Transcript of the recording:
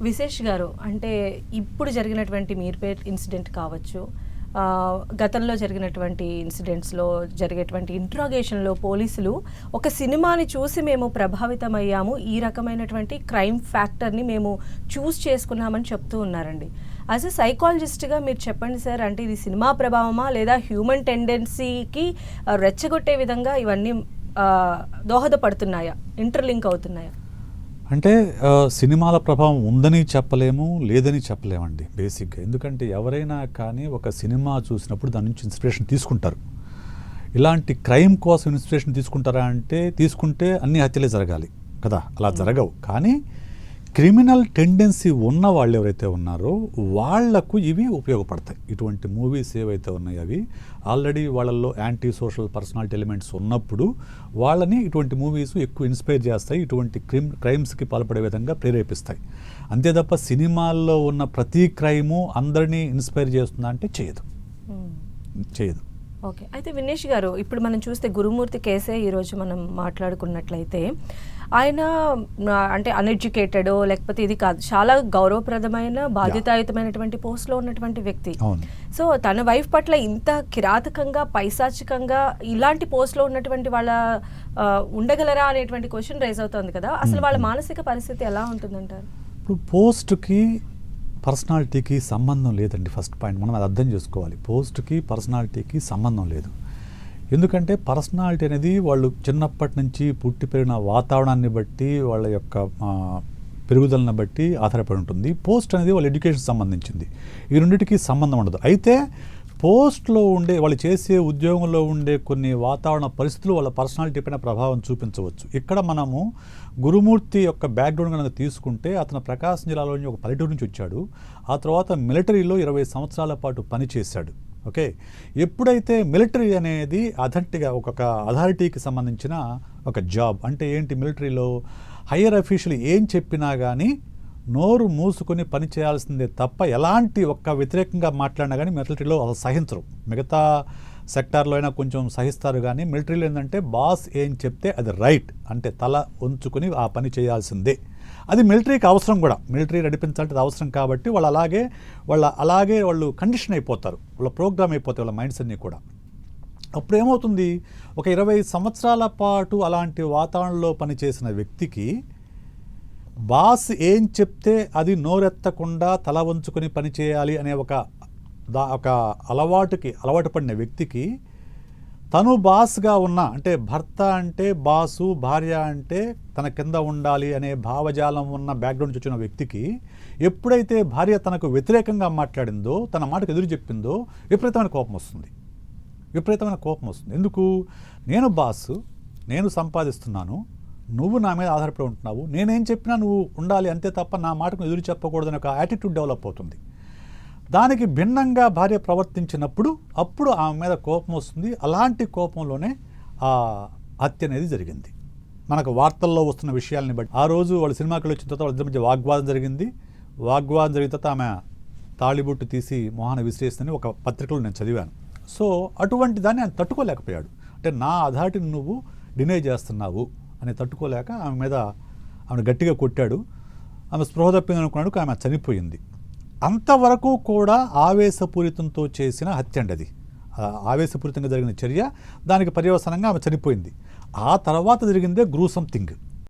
విశేష్ గారు, అంటే ఇప్పుడు జరిగినటువంటి మీర్పేట్ ఇన్సిడెంట్ కావచ్చు, గతంలో జరిగినటువంటి ఇన్సిడెంట్స్లో జరిగేటువంటి ఇంట్రాగేషన్లో పోలీసులు ఒక సినిమాని చూసి మేము ప్రభావితమయ్యాము, ఈ రకమైనటువంటి క్రైమ్ ఫ్యాక్టర్ని మేము చూస్ చేసుకున్నామని చెప్తూ ఉన్నారండి. యాజ్ ఎ సైకాలజిస్ట్గా మీరు చెప్పండి సార్, అంటే ఇది సినిమా ప్రభావమా లేదా హ్యూమన్ టెండెన్సీకి రెచ్చగొట్టే విధంగా ఇవన్నీ దోహదపడుతున్నాయా, ఇంటర్లింక్ అవుతున్నాయా? అంటే సినిమాల ప్రభావం ఉందని చెప్పలేము, లేదని చెప్పలేమండి బేసిక్గా. ఎందుకంటే ఎవరైనా కానీ ఒక సినిమా చూసినప్పుడు దాని నుంచి ఇన్స్పిరేషన్ తీసుకుంటారు. ఇలాంటి క్రైమ్ కోసం ఇన్స్పిరేషన్ తీసుకుంటారా అంటే తీసుకుంటే అన్ని హత్యలే జరగాలి కదా, అలా జరగవు. కానీ క్రిమినల్ టెండెన్సీ ఉన్న వాళ్ళు ఎవరైతే ఉన్నారో వాళ్లకు ఇవి ఉపయోగపడతాయి. ఇటువంటి మూవీస్ ఏవైతే ఉన్నాయో అవి ఆల్రెడీ వాళ్ళల్లో యాంటీ సోషల్ పర్సనాలిటీ ఎలిమెంట్స్ ఉన్నప్పుడు వాళ్ళని ఇటువంటి మూవీస్ ఎక్కువ ఇన్స్పైర్ చేస్తాయి, ఇటువంటి క్రైమ్స్కి పాల్పడే విధంగా ప్రేరేపిస్తాయి. అంతే తప్ప సినిమాల్లో ఉన్న ప్రతి క్రైము అందరినీ ఇన్స్పైర్ చేస్తుందా అంటే చేయదు. ఓకే, అయితే వినేష్ గారు, ఇప్పుడు మనం చూస్తే గురుమూర్తి కేసే ఈరోజు మనం మాట్లాడుకున్నట్లయితే ఆయన అంటే అన్ఎడ్యుకేటెడ్ లేకపోతే ఇది కాదు, చాలా గౌరవప్రదమైన బాధ్యతాయుతమైనటువంటి పోస్ట్లో ఉన్నటువంటి వ్యక్తి. సో తన వైఫ్ పట్ల ఇంత కిరాతకంగా పైశాచికంగా ఇలాంటి పోస్ట్లో ఉన్నటువంటి వాళ్ళ ఉండగలరా అనేటువంటి క్వశ్చన్ రైజ్ అవుతుంది కదా. అసలు వాళ్ళ మానసిక పరిస్థితి ఎలా ఉంటుందంటారు? ఇప్పుడు పోస్ట్కి పర్సనాలిటీకి సంబంధం లేదండి. ఫస్ట్ పాయింట్ మనం అది అర్థం చేసుకోవాలి. పోస్ట్కి పర్సనాలిటీకి సంబంధం లేదు. ఎందుకంటే పర్సనాలిటీ అనేది వాళ్ళు చిన్నప్పటి నుంచి పుట్టి పెరిగిన వాతావరణాన్ని బట్టి, వాళ్ళ యొక్క పెరుగుదలను బట్టి ఆధారపడి ఉంటుంది. పోస్ట్ అనేది వాళ్ళ ఎడ్యుకేషన్ సంబంధించింది. ఈ రెండింటికి సంబంధం ఉండదు. అయితే పోస్ట్లో ఉండే వాళ్ళు చేసే ఉద్యోగంలో ఉండే కొన్ని వాతావరణ పరిస్థితులు వాళ్ళ పర్సనాలిటీ పైన ప్రభావం చూపించవచ్చు. ఇక్కడ మనము గురుమూర్తి యొక్క బ్యాక్గ్రౌండ్ కనుక తీసుకుంటే అతను ప్రకాశం జిల్లాలోని ఒక పల్లెటూరు నుంచి వచ్చాడు. ఆ తర్వాత మిలిటరీలో 20 సంవత్సరాల పాటు పనిచేశాడు. ఓకే, ఎప్పుడైతే మిలిటరీ అనేది ఒక అథారిటీకి సంబంధించిన ఒక జాబ్ అంటే ఏంటి, మిలిటరీలో హయ్యర్ అఫీషియల్ ఏం చెప్పినా కానీ నోరు మూసుకొని పని చేయాల్సిందే తప్ప ఎలాంటి ఒక్క వ్యతిరేకంగా మాట్లాడినా కానీ మిలిటరీలో అసలు సహించరు. మిగతా సెక్టార్లో అయినా కొంచెం సహిస్తారు, కానీ మిలిటరీలో ఏంటంటే బాస్ ఏం చెప్తే అది రైట్ అంటే తల ఉంచుకొని ఆ పని చేయాల్సిందే. అది మిలిటరీకి అవసరం కూడా, మిలిటరీ నడిపించాలంటే అది అవసరం కాబట్టి వాళ్ళు కండిషన్ అయిపోతారు, వాళ్ళ ప్రోగ్రామ్ అయిపోతాయి వాళ్ళ మైండ్స్ అన్నీ కూడా. అప్పుడు ఏమవుతుంది, ఒక 20 సంవత్సరాల పాటు అలాంటి వాతావరణంలో పనిచేసిన వ్యక్తికి బాస్ ఏం చెప్తే అది నోరెత్తకుండా తల వంచుకొని పనిచేయాలి అనే ఒక అలవాటు పడిన వ్యక్తికి తను బాస్గా ఉన్న అంటే భర్త అంటే బాసు, భార్య అంటే తన కింద ఉండాలి అనే భావజాలం ఉన్న బ్యాక్గ్రౌండ్ వచ్చిన వ్యక్తికి ఎప్పుడైతే భార్య తనకు వ్యతిరేకంగా మాట్లాడిందో, తన మాటకు ఎదురు చెప్పిందో విపరీతమైన కోపం వస్తుంది. ఎందుకు, నేను బాసు, నేను సంపాదిస్తున్నాను, నువ్వు నా మీద ఆధారపడి ఉంటున్నావు, నేనేం చెప్పినా నువ్వు ఉండాలి అంతే తప్ప నా మాటకు ఎదురు చెప్పకూడదని ఒక యాటిట్యూడ్ డెవలప్ అవుతుంది. దానికి భిన్నంగా భార్య ప్రవర్తించినప్పుడు అప్పుడు ఆమె మీద కోపం వస్తుంది. అలాంటి కోపంలోనే ఆ హత్య అనేది జరిగింది. మనకు వార్తల్లో వస్తున్న విషయాలని బట్టి ఆ రోజు వాళ్ళు సినిమాకి వచ్చిన తర్వాత వాళ్ళిద్దరి మధ్య వాగ్వాదం జరిగిన తర్వాత ఆమె తాళిబొట్టు తీసి మొహాన విసిరేసిందని ఒక పత్రికలో నేను చదివాను. సో అటువంటి దాన్ని ఆయన తట్టుకోలేకపోయాడు. అంటే నా అథారిటీని నువ్వు డినై చేస్తున్నావు అని తట్టుకోలేక ఆమె గట్టిగా కొట్టాడు. ఆమె స్పృహ తప్పింది అనుకున్నాడు, ఆమె చనిపోయింది. అంతవరకు కూడా ఆవేశపూరితంతో చేసిన హత్య అండి అది. ఆవేశపూరితంగా జరిగిన చర్య, దానికి పర్యవసానంగా ఆమె చనిపోయింది. ఆ తర్వాత జరిగిందే గ్రూసమ్ థింగ్.